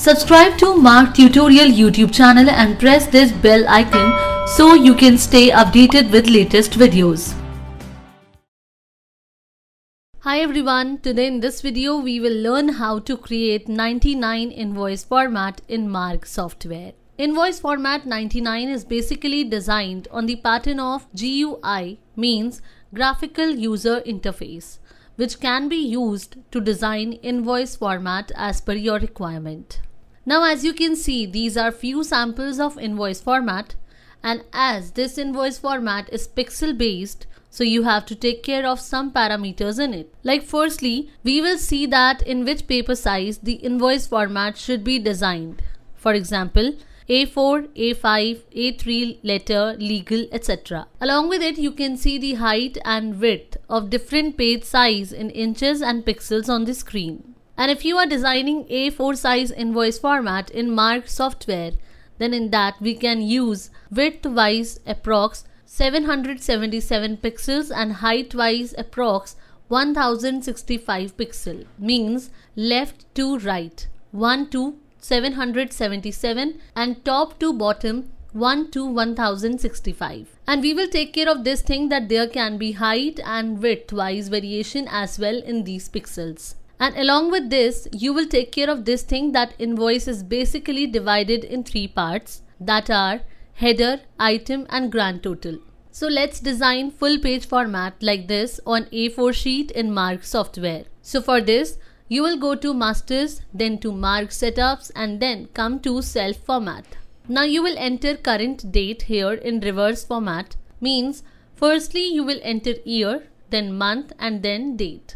Subscribe to Mark Tutorial YouTube channel and press this bell icon so you can stay updated with latest videos. Hi everyone, today in this video we will learn how to create 99 invoice format in Mark software. Invoice format 99 is basically designed on the pattern of GUI, means graphical user interface, which can be used to design invoice format as per your requirement. Now as you can see, these are few samples of invoice format, and as this invoice format is pixel based, so you have to take care of some parameters in it. Like firstly, we will see that in which paper size the invoice format should be designed. For example, A4, A5, A3, letter, legal, etc. Along with it, you can see the height and width of different page size in inches and pixels on the screen. And if you are designing A4 size invoice format in Mark software, then in that we can use width wise approx 777 pixels and height wise approx 1065 pixel, means left to right 1 to 777 and top to bottom 1 to 1065. And we will take care of this thing that there can be height and width wise variation as well in these pixels. And along with this, you will take care of this thing that invoice is basically divided in three parts, that are header, item and grand total. So let's design full page format like this on A4 sheet in Mark software. So for this, you will go to masters, then to Mark setups and then come to self format. Now you will enter current date here in reverse format, means firstly you will enter year, then month and then date.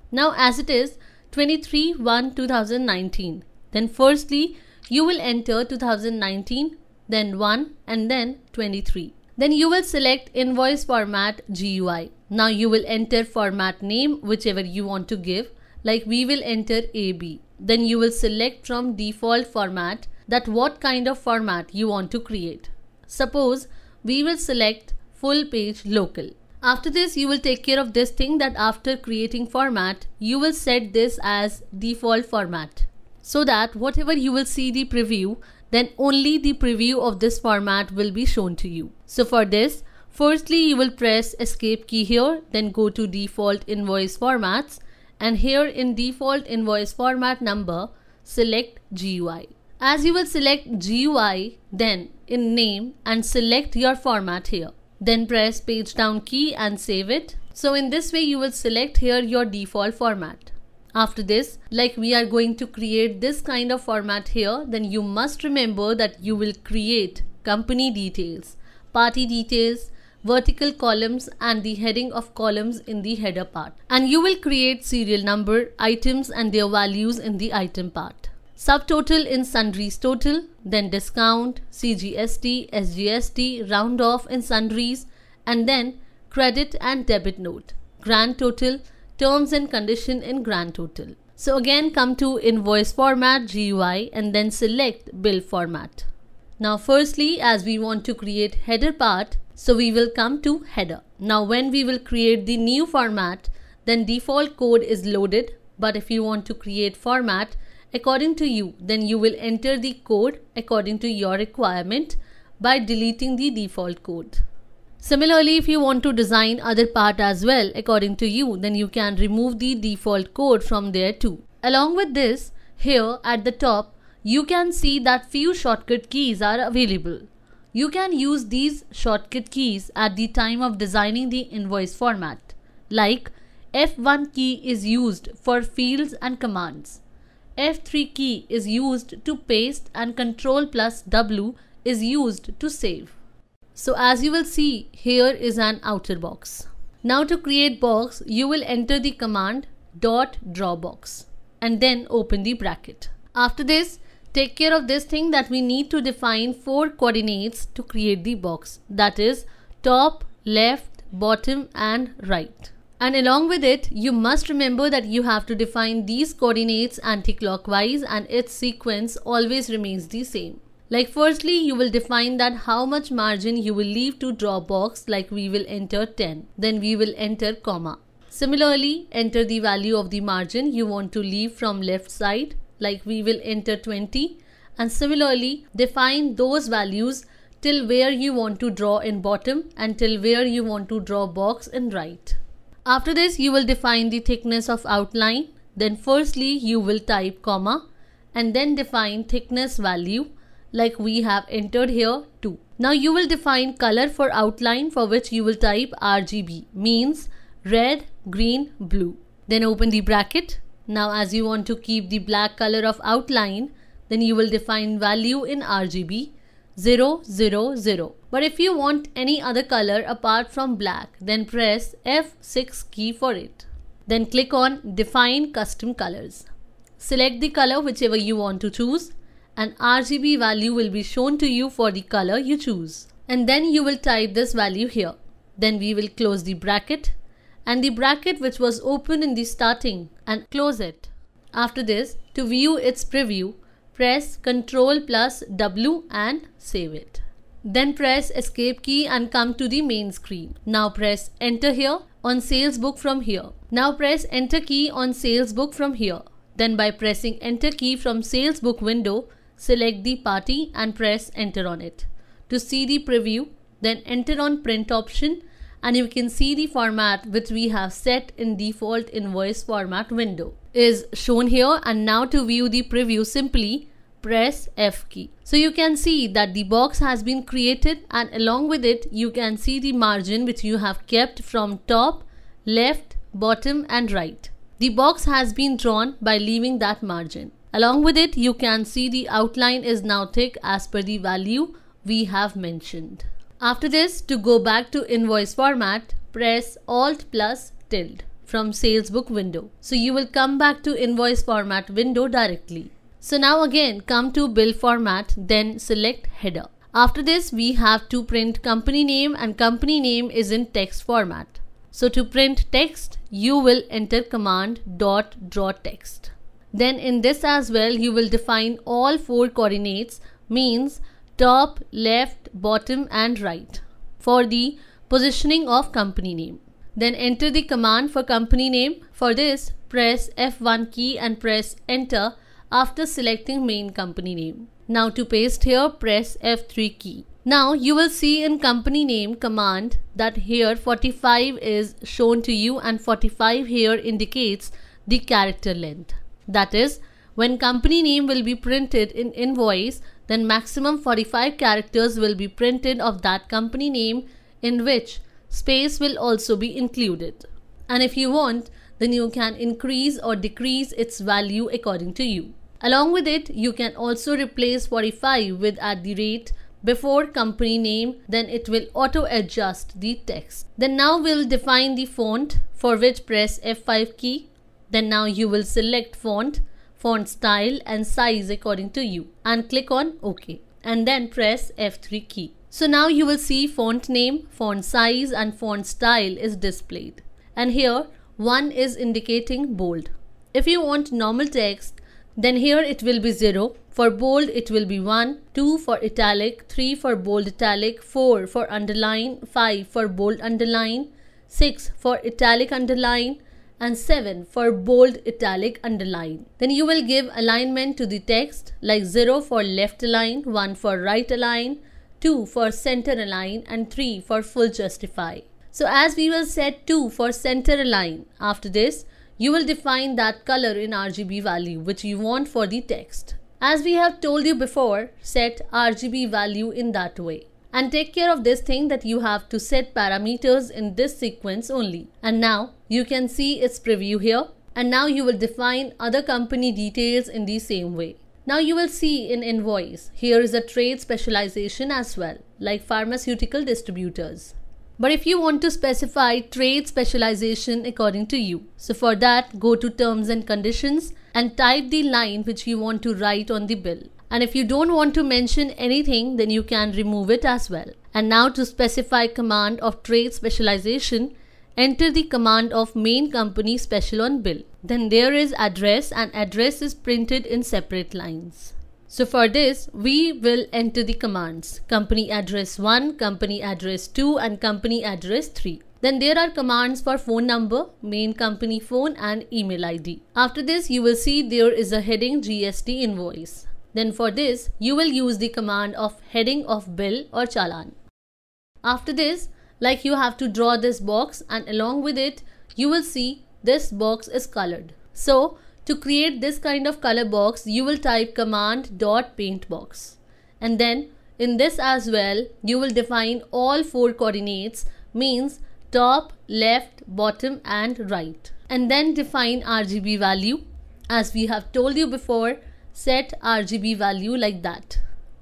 Now as it is 23/1/2019, then firstly you will enter 2019, then 1 and then 23. Then you will select invoice format GUI. Now you will enter format name whichever you want to give, like we will enter AB. Then you will select from default format that what kind of format you want to create. Suppose we will select full page local. After this, you will take care of this thing that after creating format, you will set this as default format, so that whatever you will see the preview, then only the preview of this format will be shown to you. So for this, firstly you will press escape key here, then go to default invoice formats, and here in default invoice format number, select GUI. As you will select GUI, then in name and select your format here. Then press page down key and save it. So in this way you will select here your default format. After this, like we are going to create this kind of format here, then you must remember that you will create company details, party details, vertical columns and the heading of columns in the header part. And you will create serial number, items and their values in the item part. Subtotal in sundries total, then discount, CGST, SGST, round off in sundries, and then credit and debit note, grand total, terms and condition in grand total. So again come to invoice format GUI and then select bill format. Now firstly, as we want to create header part, so we will come to header. Now when we will create the new format, then default code is loaded, but if you want to create format according to you, then you will enter the code according to your requirement by deleting the default code. Similarly, if you want to design other part as well according to you, then you can remove the default code from there too. Along with this, here at the top, you can see that few shortcut keys are available. You can use these shortcut keys at the time of designing the invoice format. Like F1 key is used for fields and commands. F3 key is used to paste and Ctrl+W is used to save. So as you will see, here is an outer box. Now to create box, you will enter the command .drawBox and then open the bracket. After this, take care of this thing that we need to define 4 coordinates to create the box, that is top, left, bottom and right. And along with it, you must remember that you have to define these coordinates anti-clockwise and its sequence always remains the same. Like firstly, you will define that how much margin you will leave to draw box, like we will enter 10. Then we will enter comma. Similarly, enter the value of the margin you want to leave from left side like we will enter 20, and similarly define those values till where you want to draw in bottom and till where you want to draw box in right. After this, you will define the thickness of outline. Then firstly you will type comma and then define thickness value like we have entered here 2. Now you will define color for outline, for which you will type RGB, means red, green, blue. Then open the bracket. Now as you want to keep the black color of outline, then you will define value in RGB 000. But if you want any other color apart from black, then press F6 key for it. Then click on define custom colors. Select the color whichever you want to choose, and RGB value will be shown to you for the color you choose. And then you will type this value here. Then we will close the bracket and the bracket which was open in the starting and close it. After this, to view its preview, press Ctrl+W and save it. Then press escape key and come to the main screen. Now press enter here on sales book from here. Now press enter key on sales book from here. Then by pressing enter key from sales book window, select the party and press enter on it. To see the preview, then enter on print option and you can see the format which we have set in default invoice format window is shown here. And now to view the preview, simply press F key. So you can see that the box has been created, and along with it you can see the margin which you have kept from top, left, bottom and right. The box has been drawn by leaving that margin. Along with it you can see the outline is now thick as per the value we have mentioned. After this, to go back to invoice format, press Alt+tilde from sales book window. So you will come back to invoice format window directly. So now again come to bill format, then select header. After this we have to print company name, and company name is in text format. So to print text, you will enter command .draw text. Then in this as well you will define all 4 coordinates, means top, left, bottom and right, for the positioning of company name. Then enter the command for company name. For this, press F1 key and press enter after selecting main company name. Now to paste here, press F3 key. Now you will see in company name command that here 45 is shown to you and 45 here indicates the character length. That is, when company name will be printed in invoice, then maximum 45 characters will be printed of that company name, in which space will also be included. And if you want, then you can increase or decrease its value according to you. Along with it, you can also replace 45 with @ before company name, then it will auto adjust the text. Then now we'll define the font, for which press F5 key. Then now you will select font style and size according to you and click on OK and then press F3 key. So now you will see font name, font size and font style is displayed, and here 1 is indicating bold. If you want normal text, then here it will be 0, for bold it will be 1, 2 for italic, 3 for bold italic, 4 for underline, 5 for bold underline, 6 for italic underline and 7 for bold italic underline. Then you will give alignment to the text like 0 for left align, 1 for right align, 2 for center align and 3 for full justify. So as we will set 2 for center align, after this you will define that color in RGB value which you want for the text. As we have told you before, set RGB value in that way. And take care of this thing that you have to set parameters in this sequence only. And now you can see its preview here. And now you will define other company details in the same way. Now you will see in invoice, here is a trade specialization as well, like pharmaceutical distributors. But if you want to specify trade specialization according to you, so for that go to terms and conditions and type the line which you want to write on the bill. And if you don't want to mention anything, then you can remove it as well. And now to specify command of trade specialization, enter the command of main company special on bill. Then there is address, and address is printed in separate lines. So for this, we will enter the commands company address 1, company address 2 and company address 3. Then there are commands for phone number, main company phone and email ID. After this, you will see there is a heading GST invoice. Then for this, you will use the command of heading of bill or challan. After this, like you have to draw this box, and along with it, you will see this box is colored. So to create this kind of color box, you will type command.paintbox. And then in this as well, you will define all 4 coordinates, means top, left, bottom and right. And then define RGB value. As we have told you before, set RGB value like that.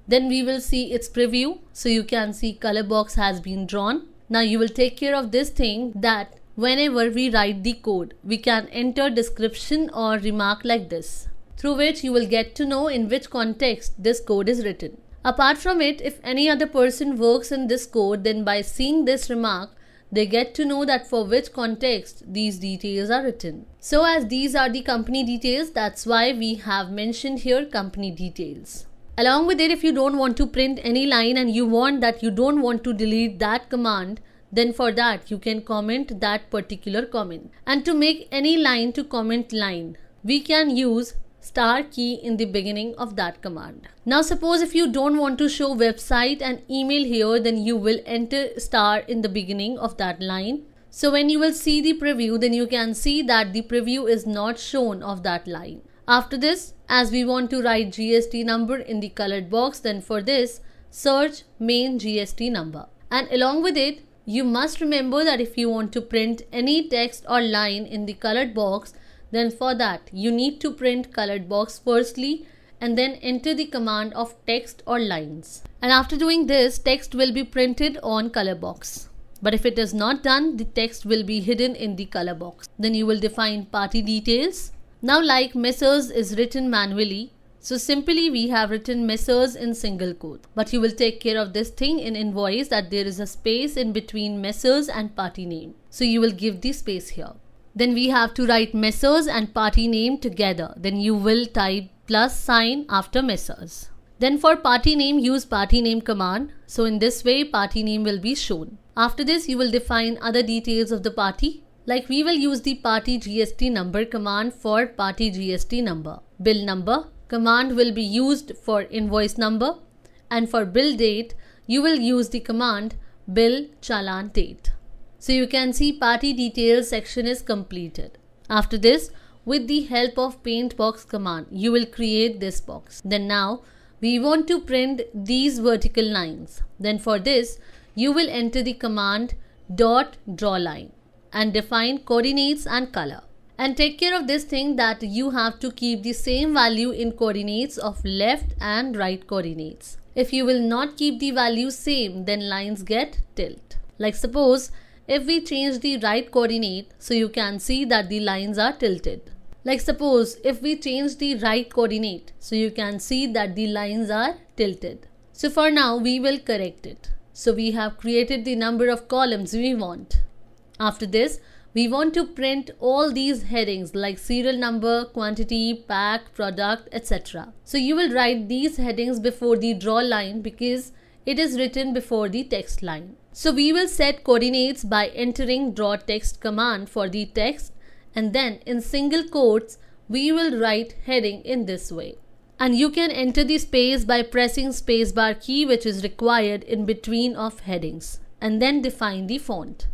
Then we will see its preview. So you can see color box has been drawn. Now you will take care of this thing that whenever we write the code, we can enter description or remark like this, through which you will get to know in which context this code is written. Apart from it, if any other person works in this code, then by seeing this remark, they get to know that for which context these details are written. So as these are the company details, that's why we have mentioned here company details. Along with it, if you don't want to print any line and you don't want to delete that command, then for that you can comment that particular comment. And to make any line to comment line, we can use star key in the beginning of that command. Now suppose if you don't want to show website and email here, then you will enter star in the beginning of that line. So when you will see the preview, then you can see that the preview is not shown of that line. After this, as we want to write GST number in the colored box, then for this, search main GST number. And along with it, you must remember that if you want to print any text or line in the colored box, then for that you need to print colored box firstly and then enter the command of text or lines. And after doing this, text will be printed on color box. But if it is not done, the text will be hidden in the color box. Then you will define party details. Now like Messrs is written manually, so simply we have written Messrs in single quote. But you will take care of this thing in invoice that there is a space in between Messrs and party name. So you will give the space here. Then we have to write Messrs and party name together. Then you will type plus sign after Messrs. Then for party name, use party name command. So in this way, party name will be shown. After this, you will define other details of the party. Like we will use the party GST number command for party GST number. Bill number command will be used for invoice number. And for bill date, you will use the command bill challan date. So you can see party details section is completed. After this, with the help of paint box command, you will create this box. Then now we want to print these vertical lines. Then for this, you will enter the command dot draw line and define coordinates and color. And take care of this thing that you have to keep the same value in coordinates of left and right coordinates. If you will not keep the value same, then lines get tilt. Like suppose if we change the right coordinate, so you can see that the lines are tilted. Like suppose if we change the right coordinate, so you can see that the lines are tilted. So for now we will correct it. So we have created the number of columns we want. After this, we want to print all these headings like serial number, quantity, pack, product, etc. So you will write these headings before the draw line because it is written before the text line. So we will set coordinates by entering draw text command for the text, and then in single quotes we will write heading in this way. And you can enter the space by pressing spacebar key, which is required in between of headings, and then define the font.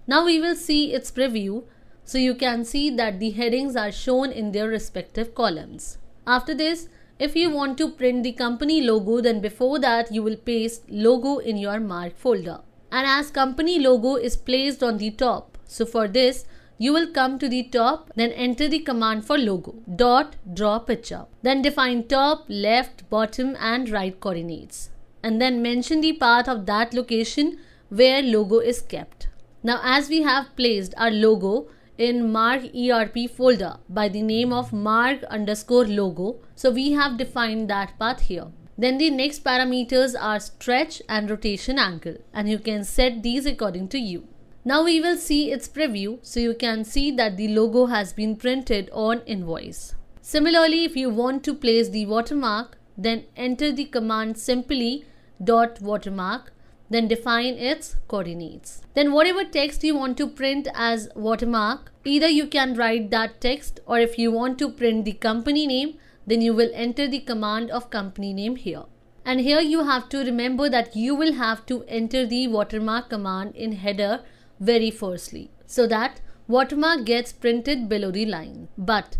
Now we will see its preview, so you can see that the headings are shown in their respective columns. After this, if you want to print the company logo, then before that you will paste logo in your mark folder. And as company logo is placed on the top, so for this you will come to the top, then enter the command for logo dot draw picture. Then define top, left, bottom and right coordinates, and then mention the path of that location where logo is kept. Now as we have placed our logo in mark ERP folder by the name of mark_logo, so we have defined that path here. Then the next parameters are stretch and rotation angle, and you can set these according to you. Now we will see its preview, so you can see that the logo has been printed on invoice. Similarly, if you want to place the watermark, then enter the command simply dot watermark, then define its coordinates. Then whatever text you want to print as watermark, either you can write that text, or if you want to print the company name, then you will enter the command of company name here. And here you have to remember that you will have to enter the watermark command in header very firstly, so that watermark gets printed below the line. But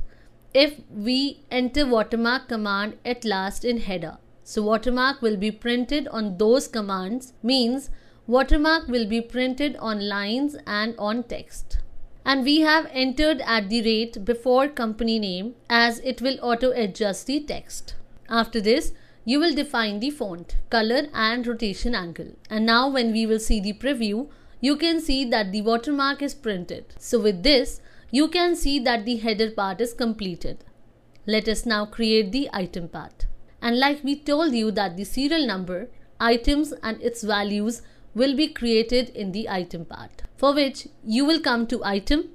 if we enter watermark command at last in header, so watermark will be printed on those commands, means watermark will be printed on lines and on text. And we have entered @ before company name, as it will auto adjust the text. After this, you will define the font, color and rotation angle. And now when we will see the preview, you can see that the watermark is printed. So with this, you can see that the header part is completed. Let us now create the item part. And like we told you that the serial number, items and its values will be created in the item part, for which you will come to item,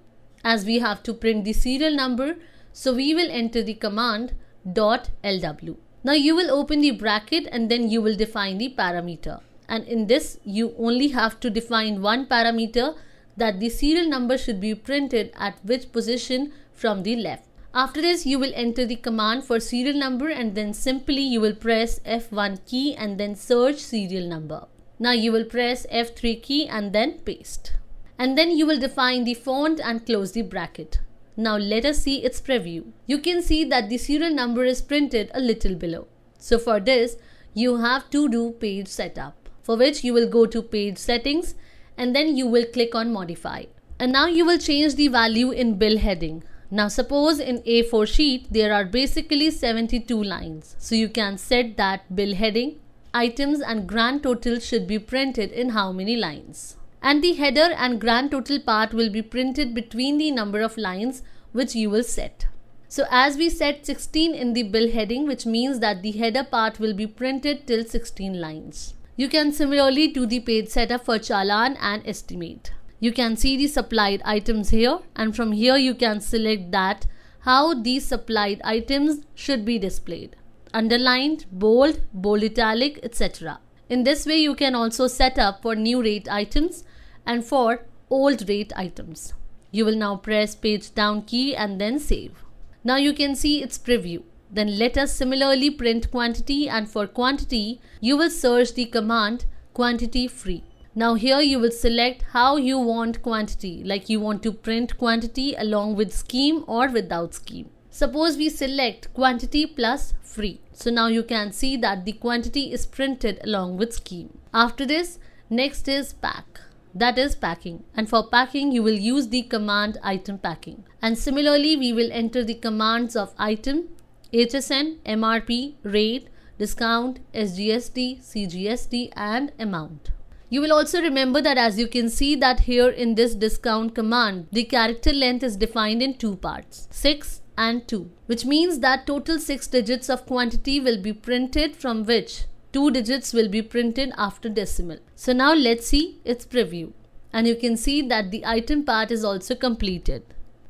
as we have to print the serial number, so we will enter the command .lw. Now you will open the bracket and then you will define the parameter. And in this, you only have to define one parameter, that the serial number should be printed at which position from the left. After this, you will enter the command for serial number and then simply you will press F1 key and then search serial number. Now you will press F3 key and then paste. And then you will define the font and close the bracket. Now let us see its preview. You can see that the serial number is printed a little below. So for this, you have to do page setup, for which you will go to page settings and then you will click on modify. And now you will change the value in bill heading. Now suppose in A4 sheet there are basically 72 lines. So you can set that bill heading, items and grand total should be printed in how many lines. And the header and grand total part will be printed between the number of lines which you will set. So as we set 16 in the bill heading, which means that the header part will be printed till 16 lines. You can similarly do the page setup for challan and estimate. You can see the supplied items here, and from here you can select that how these supplied items should be displayed. Underlined, bold, bold italic, etc. In this way you can also set up for new rate items and for old rate items. You will now press page down key and then save. Now you can see its preview. Then let us similarly print quantity, and for quantity you will search the command quantity free. Now here you will select how you want quantity, like you want to print quantity along with scheme or without scheme. Suppose we select quantity plus free. So now you can see that the quantity is printed along with scheme. After this, next is pack. That is packing. And for packing, you will use the command item packing. And similarly, we will enter the commands of item, HSN, MRP, rate, discount, SGST, CGST and amount. You will also remember that as you can see that here in this discount command, the character length is defined in two parts, 6 and 2, which means that total 6 digits of quantity will be printed, from which 2 digits will be printed after decimal. So now let's see its preview, and you can see that the item part is also completed.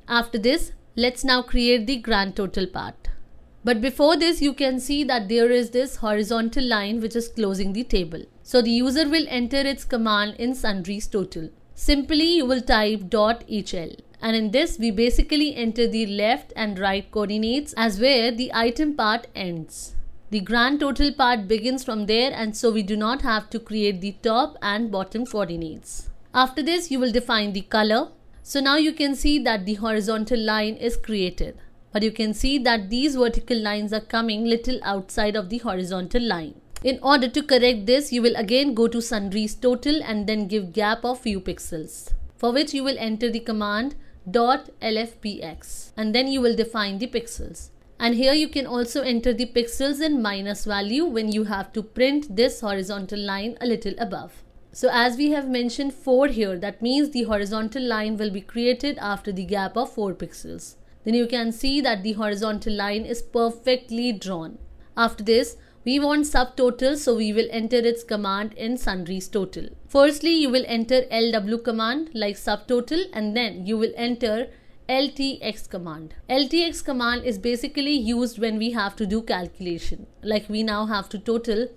After this, let's now create the grand total part. But before this, you can see that there is this horizontal line which is closing the table. So the user will enter its command in sundries total. Simply you will type .hl, and in this we basically enter the left and right coordinates as where the item part ends. The grand total part begins from there, and so we do not have to create the top and bottom coordinates. After this, you will define the color. So now you can see that the horizontal line is created. But you can see that these vertical lines are coming little outside of the horizontal line. In order to correct this, you will again go to sundries total and then give gap of few pixels, for which you will enter the command .lfpx, and then you will define the pixels. And here you can also enter the pixels in minus value when you have to print this horizontal line a little above. So as we have mentioned 4 here, that means the horizontal line will be created after the gap of 4 pixels. Then you can see that the horizontal line is perfectly drawn. After this, we want subtotal, so we will enter its command in sundries total. Firstly, you will enter LW command like subtotal, and then you will enter LTX command. LTX command is basically used when we have to do calculation. Like we now have to total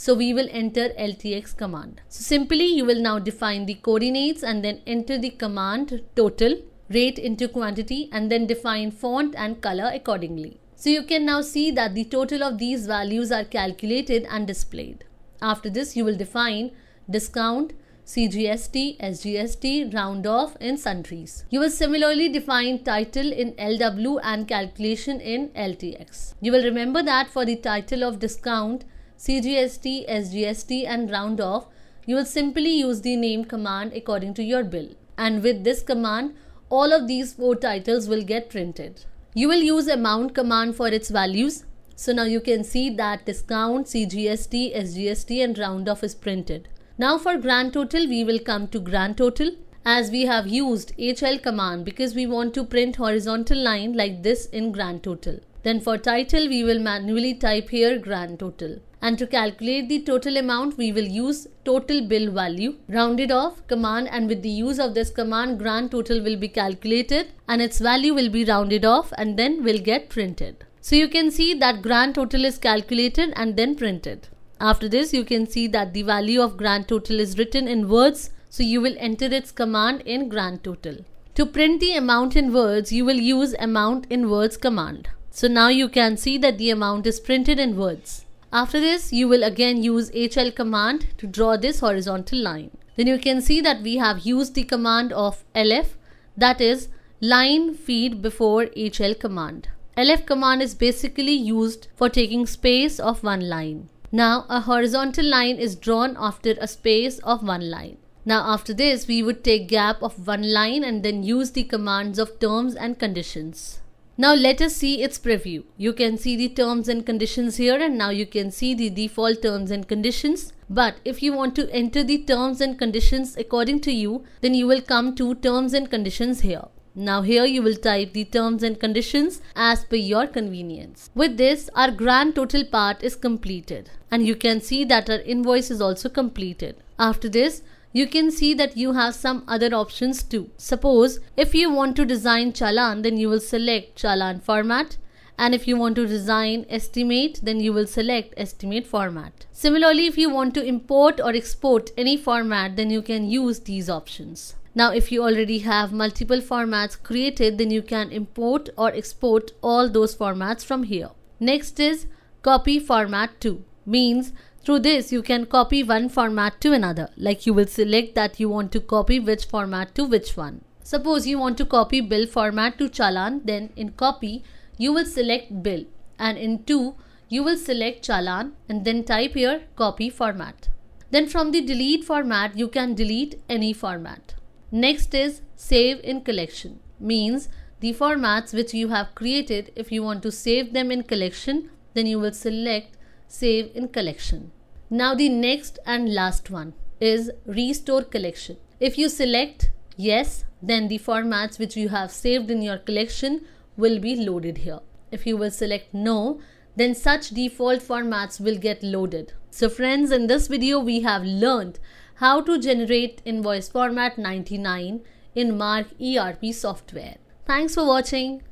So we will enter LTX command. So simply you will now define the coordinates and then enter the command total, rate into quantity, and then define font and color accordingly. So you can now see that the total of these values are calculated and displayed. After this, you will define discount, CGST, SGST, round off in sundries. You will similarly define title in LW and calculation in LTX. You will remember that for the title of discount, CGST, SGST and round off, you will simply use the name command according to your bill. And with this command, all of these 4 titles will get printed. You will use amount command for its values. So now you can see that discount, CGST, SGST and round off is printed. Now for grand total, we will come to grand total, as we have used HL command because we want to print horizontal line like this in grand total. Then for title, we will manually type here grand total. And to calculate the total amount, we will use total bill value, rounded off command, and with the use of this command, grand total will be calculated and its value will be rounded off and then will get printed. So you can see that grand total is calculated and then printed. After this, you can see that the value of grand total is written in words, so you will enter its command in grand total. To print the amount in words, you will use amount in words command. So now you can see that the amount is printed in words. After this, you will again use HL command to draw this horizontal line. Then you can see that we have used the command of LF, that is line feed before HL command. LF command is basically used for taking space of one line. Now a horizontal line is drawn after a space of one line. Now after this, we would take gap of one line and then use the commands of terms and conditions. Now let us see its preview. You can see the terms and conditions here, and now you can see the default terms and conditions. But if you want to enter the terms and conditions according to you, then you will come to terms and conditions here. Now here you will type the terms and conditions as per your convenience. With this, our grand total part is completed and you can see that our invoice is also completed. After this, you can see that you have some other options too. Suppose if you want to design challan, then you will select challan format, and if you want to design estimate, then you will select estimate format. Similarly, if you want to import or export any format, then you can use these options. Now if you already have multiple formats created, then you can import or export all those formats from here. Next is copy format to, means through this you can copy one format to another, like you will select that you want to copy which format to which one. Suppose you want to copy bill format to challan, then in copy you will select bill, and in to you will select challan and then type here copy format. Then from the delete format you can delete any format. Next is save in collection, means the formats which you have created, if you want to save them in collection, then you will select save in collection. Now the next and last one is restore collection. If you select yes, then the formats which you have saved in your collection will be loaded here. If you will select no, then such default formats will get loaded. So friends, in this video we have learned how to generate invoice format 99 in Mark ERP software. Thanks for watching.